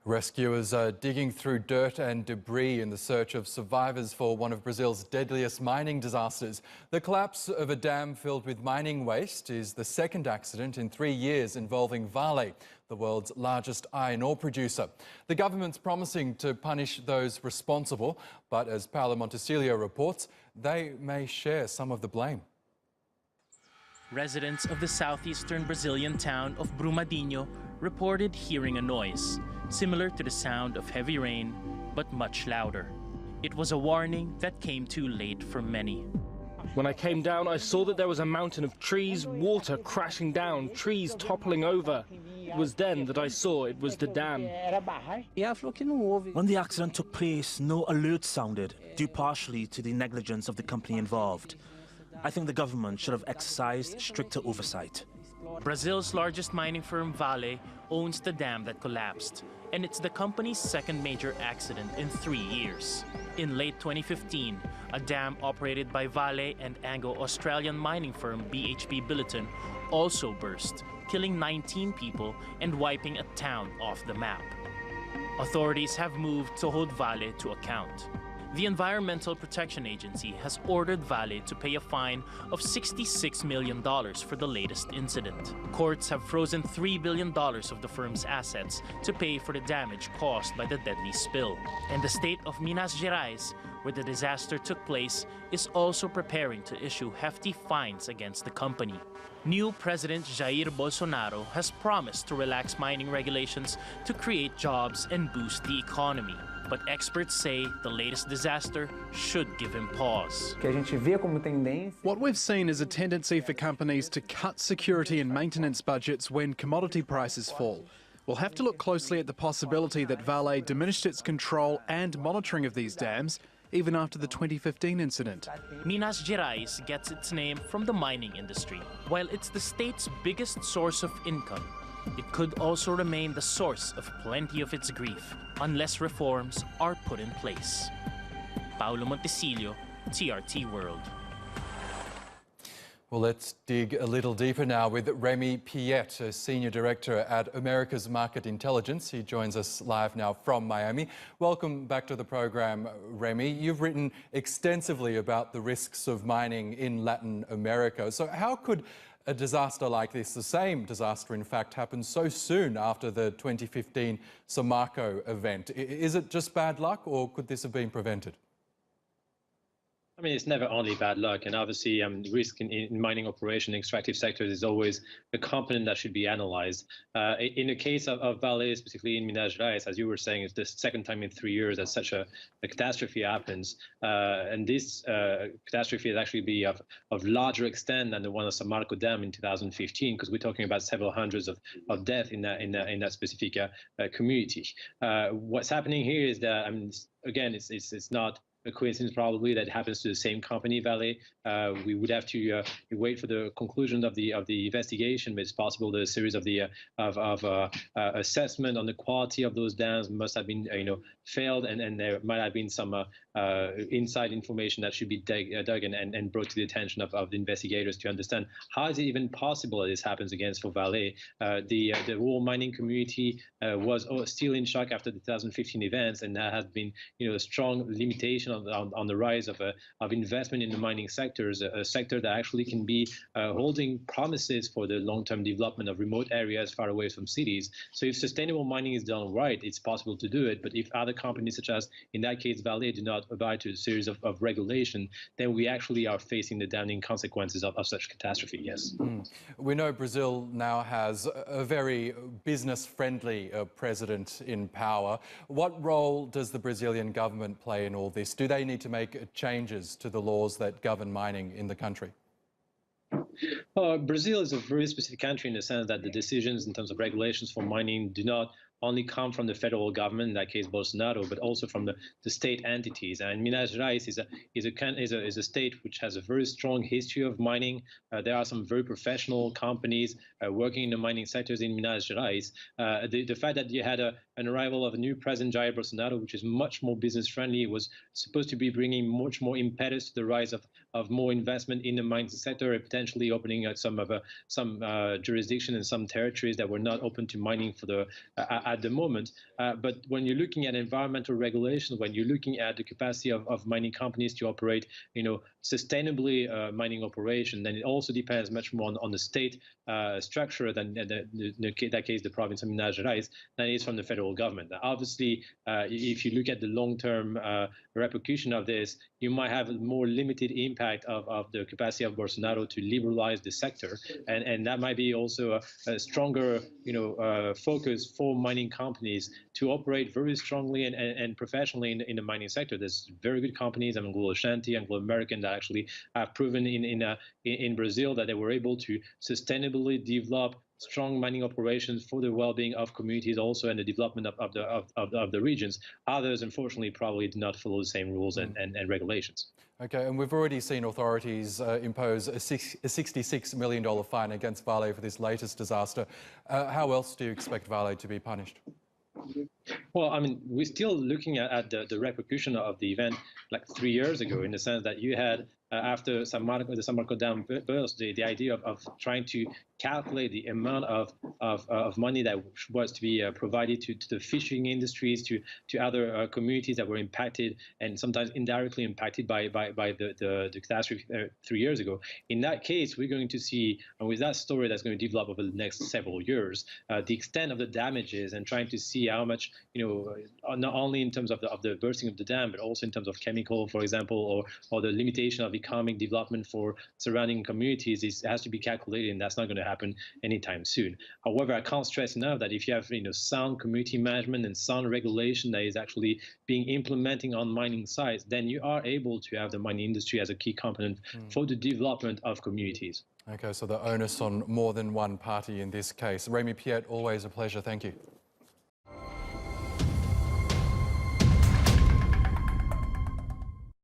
Rescuers are digging through dirt and debris in the search of survivors for one of Brazil's deadliest mining disasters. The collapse of a dam filled with mining waste is the second accident in 3 years involving Vale, the world's largest iron ore producer. The government's promising to punish those responsible, but as Paolo Montecillo reports, they may share some of the blame. Residents of the southeastern Brazilian town of Brumadinho reported hearing a noise, similar to the sound of heavy rain, but much louder. It was a warning that came too late for many. When I came down, I saw that there was a mountain of trees, water crashing down, trees toppling over. It was then that I saw it was the dam. When the accident took place, no alert sounded, due partially to the negligence of the company involved. I think the government should have exercised stricter oversight. Brazil's largest mining firm, Vale, owns the dam that collapsed, and it's the company's second major accident in 3 years. In late 2015, a dam operated by Vale and Anglo-Australian mining firm BHP Billiton also burst, killing 19 people and wiping a town off the map. Authorities have moved to hold Vale to account. The Environmental Protection Agency has ordered Vale to pay a fine of $66 million for the latest incident. Courts have frozen $3 billion of the firm's assets to pay for the damage caused by the deadly spill. And the state of Minas Gerais, where the disaster took place, is also preparing to issue hefty fines against the company. New President Jair Bolsonaro has promised to relax mining regulations to create jobs and boost the economy. But experts say the latest disaster should give him pause. What we've seen is a tendency for companies to cut security and maintenance budgets when commodity prices fall. We'll have to look closely at the possibility that Vale diminished its control and monitoring of these dams, even after the 2015 incident. Minas Gerais gets its name from the mining industry. While it's the state's biggest source of income, it could also remain the source of plenty of its grief unless reforms are put in place. Paolo Montecillo, TRT World. Well, let's dig a little deeper now with Remi Piet, a Senior Director at America's Market Intelligence. He joins us live now from Miami. Welcome back to the program, Remi. You've written extensively about the risks of mining in Latin America. So how could a disaster like this, the same disaster in fact, happen so soon after the 2015 Samarco event? Is it just bad luck, or could this have been prevented? I mean, it's never only bad luck, and obviously risk in mining operation, extractive sectors is always a component that should be analyzed. In the case of Vale, particularly in Minas Gerais, as you were saying, it's the second time in 3 years that such a catastrophe happens. And this catastrophe is actually of larger extent than the one of Samarco Dam in 2015, because we're talking about several hundreds of deaths in that specific community. What's happening here is that, I mean, again, it's not a coincidence probably that happens to the same company, Vale. We would have to wait for the conclusion of the investigation, but it's possible that a series of assessment on the quality of those dams must have been failed, and there might have been some inside information that should be dug and brought to the attention of the investigators to understand how is it even possible that this happens against for Vale. The rural mining community was still in shock after the 2015 events, and there has been a strong limitation on the rise of investment in the mining sectors, a sector that actually can be holding promises for the long-term development of remote areas far away from cities. So if sustainable mining is done right, it's possible to do it. But if other companies, such as in that case Vale, do not abide to a series of regulation, then we actually are facing the damning consequences of such catastrophe, yes. We know Brazil now has a very business-friendly president in power. What role does the Brazilian government play in all this? Do they need to make changes to the laws that govern mining in the country? Brazil is a very specific country in the sense that the decisions in terms of regulations for mining do not only come from the federal government, in that case Bolsonaro, but also from the state entities. And Minas Gerais is a state which has a very strong history of mining. There are some very professional companies working in the mining sectors in Minas Gerais. The fact that you had an arrival of a new president, Jair Bolsonaro, which is much more business friendly, was supposed to be bringing much more impetus to the rise of more investment in the mining sector, and potentially opening some jurisdiction in some territories that were not open to mining for at the moment. But when you're looking at environmental regulations, when you're looking at the capacity of mining companies to operate, sustainably mining operation, then it also depends much more on the state structure than in that case the province of Minas Gerais than it is from the federal government. Obviously, if you look at the long-term repercussion of this, you might have a more limited impact of the capacity of Bolsonaro to liberalize the sector, and that might be also a stronger focus for mining companies to operate very strongly and professionally in the mining sector. There's very good companies, Anglo Ashanti, Anglo American, that actually have proven in Brazil that they were able to sustainably develop strong mining operations for the well-being of communities, also, and the development of the regions. Others, unfortunately, probably do not follow the same rules and regulations. Okay, and we've already seen authorities impose a $66 million fine against Vale for this latest disaster. How else do you expect Vale to be punished? Well, I mean, we're still looking at the repercussion of the event like 3 years ago, in the sense that you had, after the San Marco Dam burst, the idea of trying to calculate the amount of money that was to be provided to the fishing industries, to other communities that were impacted and sometimes indirectly impacted by the catastrophe 3 years ago. In that case, we're going to see, and with that story that's going to develop over the next several years, the extent of the damages, and trying to see how much, not only in terms of the bursting of the dam, but also in terms of chemical, for example, or the limitation of economic development for surrounding communities has to be calculated, and that's not going to happen anytime soon. However, I can't stress enough that if you have sound community management and sound regulation that is actually being implementing on mining sites, then you are able to have the mining industry as a key component for the development of communities. Okay, so the onus on more than one party in this case. Remi Piet, always a pleasure. Thank you.